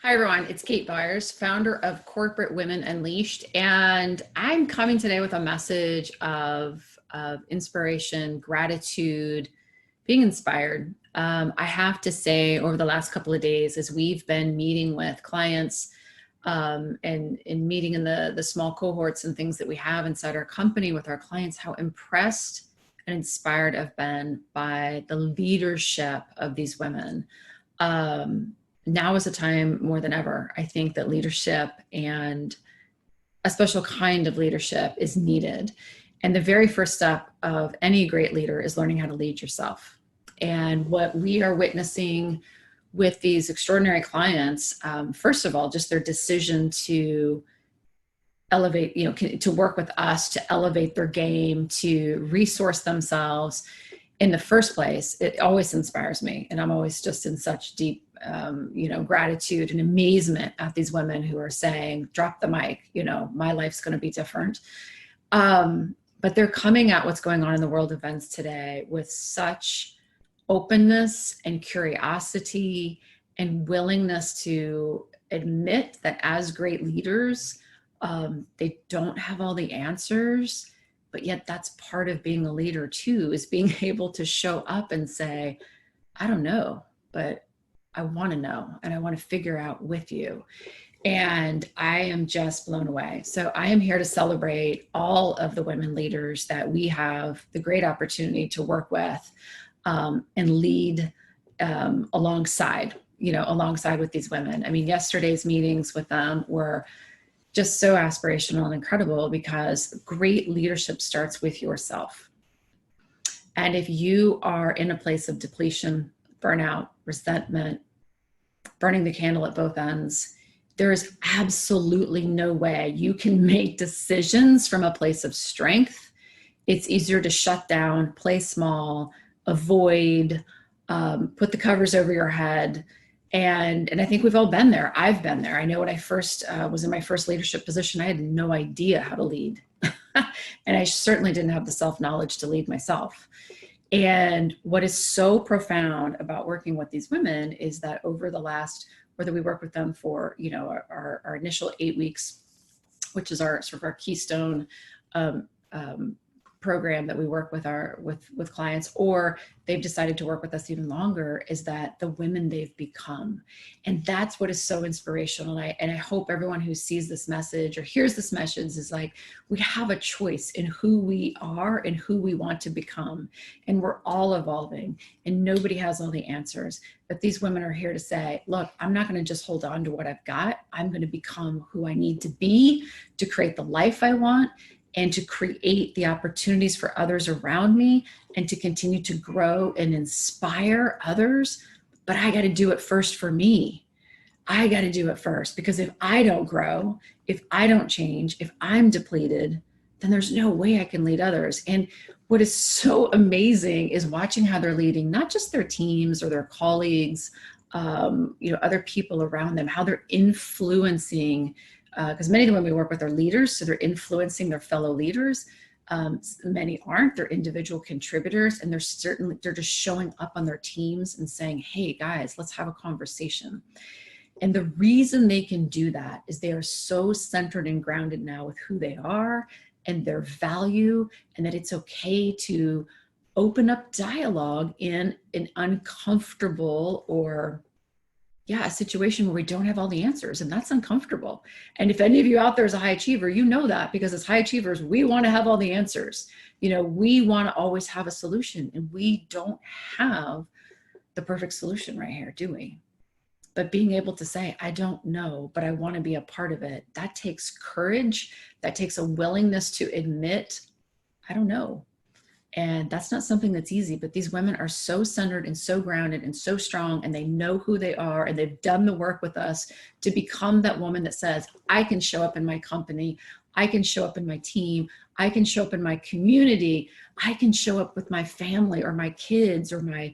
Hi, everyone. It's Kate Byers, founder of Corporate Women Unleashed. And I'm coming today with a message of inspiration, gratitude, being inspired. I have to say, over the last couple of days, as we've been meeting with clients and meeting in the small cohorts and things that we have inside our company with our clients, how impressed and inspired I've been by the leadership of these women. Now is a time more than ever. I think that leadership and a special kind of leadership is needed. And the very first step of any great leader is learning how to lead yourself. And what we are witnessing with these extraordinary clients, first of all, just their decision to elevate, to work with us, to elevate their game, to resource themselves in the first place, it always inspires me. And I'm always just in such deep gratitude and amazement at these women who are saying, drop the mic, my life's going to be different. But they're coming at what's going on in the world events today with such openness and curiosity and willingness to admit that as great leaders, they don't have all the answers, but yet that's part of being a leader too, is being able to show up and say, I don't know, but I want to know, and I want to figure out with you. And I am just blown away. So I am here to celebrate all of the women leaders that we have the great opportunity to work with and lead alongside with these women. I mean, yesterday's meetings with them were just so aspirational and incredible, because great leadership starts with yourself. And if you are in a place of depletion, burnout, resentment, burning the candle at both ends, there is absolutely no way you can make decisions from a place of strength. It's easier to shut down, play small, avoid, put the covers over your head. And I think we've all been there. I've been there. I know when I first was in my first leadership position, I had no idea how to lead. And I certainly didn't have the self-knowledge to lead myself. And what is so profound about working with these women is that over the last, whether we work with them for, our initial 8 weeks, which is our sort of our keystone program that we work with clients, or they've decided to work with us even longer, is that the women they've become. And that's what is so inspirational. And I hope everyone who sees this message or hears this message is like, we have a choice in who we are and who we want to become. And we're all evolving, and nobody has all the answers. But these women are here to say, look, I'm not going to just hold on to what I've got. I'm going to become who I need to be to create the life I want, and to create the opportunities for others around me, and to continue to grow and inspire others. But I got to do it first for me. I got to do it first, because if I don't grow, if I don't change, if I'm depleted, then there's no way I can lead others. And what is so amazing is watching how they're leading, not just their teams or their colleagues, other people around them, how they're influencing, because many of the women we work with are leaders, so they're influencing their fellow leaders. Many aren't. They're individual contributors, and they're just showing up on their teams and saying, hey guys, let's have a conversation. And the reason they can do that is they are so centered and grounded now with who they are and their value, and that it's okay to open up dialogue in an uncomfortable or a situation where we don't have all the answers, and that's uncomfortable. And if any of you out there is a high achiever, you know that, because as high achievers, we want to have all the answers. We want to always have a solution, and we don't have the perfect solution right here, do we? But being able to say, I don't know, but I want to be a part of it, that takes courage. That takes a willingness to admit, I don't know. And that's not something that's easy, but these women are so centered and so grounded and so strong, and they know who they are, and they've done the work with us to become that woman that says, I can show up in my company, I can show up in my team, I can show up in my community, I can show up with my family or my kids or my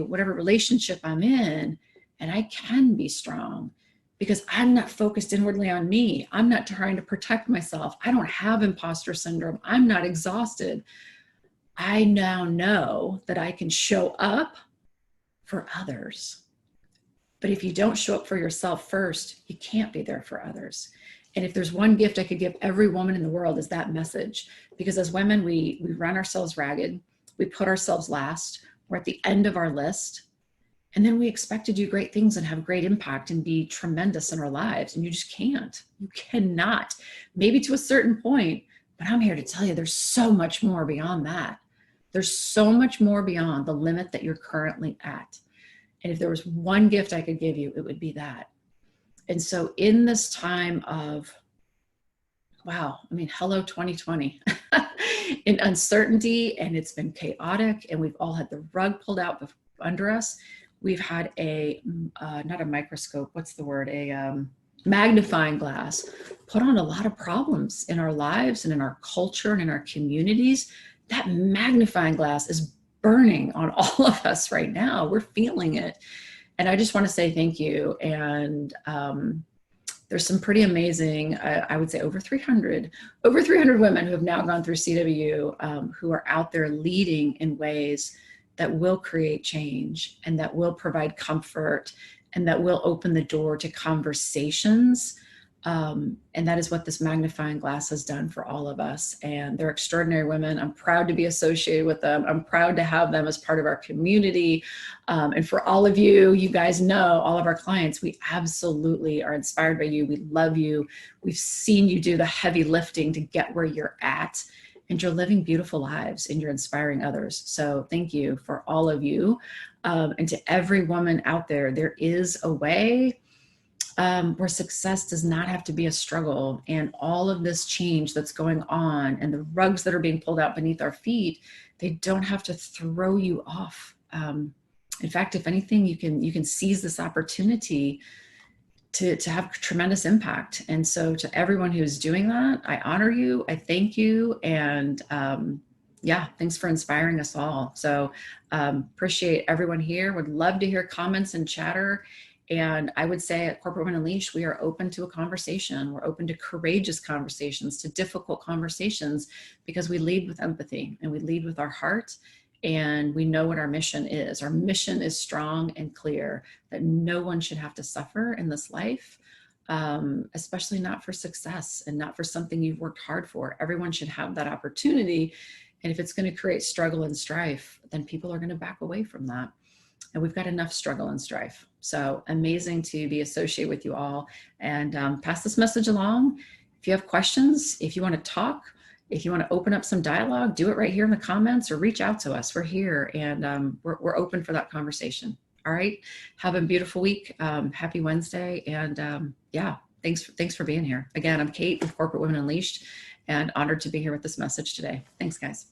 whatever relationship I'm in, and I can be strong. Because I'm not focused inwardly on me. I'm not trying to protect myself. I don't have imposter syndrome. I'm not exhausted. I now know that I can show up for others. But if you don't show up for yourself first, you can't be there for others. And if there's one gift I could give every woman in the world is that message. Because as women, we run ourselves ragged. We put ourselves last. We're at the end of our list. And then we expect to do great things and have great impact and be tremendous in our lives. And you just can't. You cannot. Maybe to a certain point, but I'm here to tell you there's so much more beyond that. There's so much more beyond the limit that you're currently at. And if there was one gift I could give you, it would be that. And so in this time of, wow, I mean, hello 2020, in uncertainty, and it's been chaotic, and we've all had the rug pulled out under us. We've had a, not a microscope, what's the word? A magnifying glass put on a lot of problems in our lives and in our culture and in our communities. That magnifying glass is burning on all of us right now. We're feeling it. And I just want to say thank you. And there's some pretty amazing, I would say over 300 women who have now gone through CWU, who are out there leading in ways that will create change and that will provide comfort and that will open the door to conversations. And that is what this magnifying glass has done for all of us. And they're extraordinary women. I'm proud to be associated with them. I'm proud to have them as part of our community. And for all of you, you guys know, all of our clients, we absolutely are inspired by you. We love you. We've seen you do the heavy lifting to get where you're at, and you're living beautiful lives and you're inspiring others. So thank you for all of you. And to every woman out there, there is a way where success does not have to be a struggle, and all of this change that's going on and the rugs that are being pulled out beneath our feet, they don't have to throw you off. In fact, if anything, you can seize this opportunity to have tremendous impact. And so to everyone who's doing that, I honor you, I thank you, and yeah, thanks for inspiring us all. So appreciate everyone here. Would love to hear comments and chatter. And I would say at Corporate Women Unleashed, we are open to a conversation. We're open to courageous conversations, to difficult conversations, because we lead with empathy and we lead with our heart, and we know what our mission is. Our mission is strong and clear, that no one should have to suffer in this life, especially not for success and not for something you've worked hard for. Everyone should have that opportunity. And if it's going to create struggle and strife, then people are going to back away from that. And we've got enough struggle and strife. So amazing to be associated with you all, and pass this message along. If you have questions, if you want to talk, if you want to open up some dialogue, do it right here in the comments or reach out to us. We're here, and we're open for that conversation. All right. Have a beautiful week. Happy Wednesday. And yeah, thanks for being here. Again, I'm Kate with Corporate Women Unleashed, and honored to be here with this message today. Thanks, guys.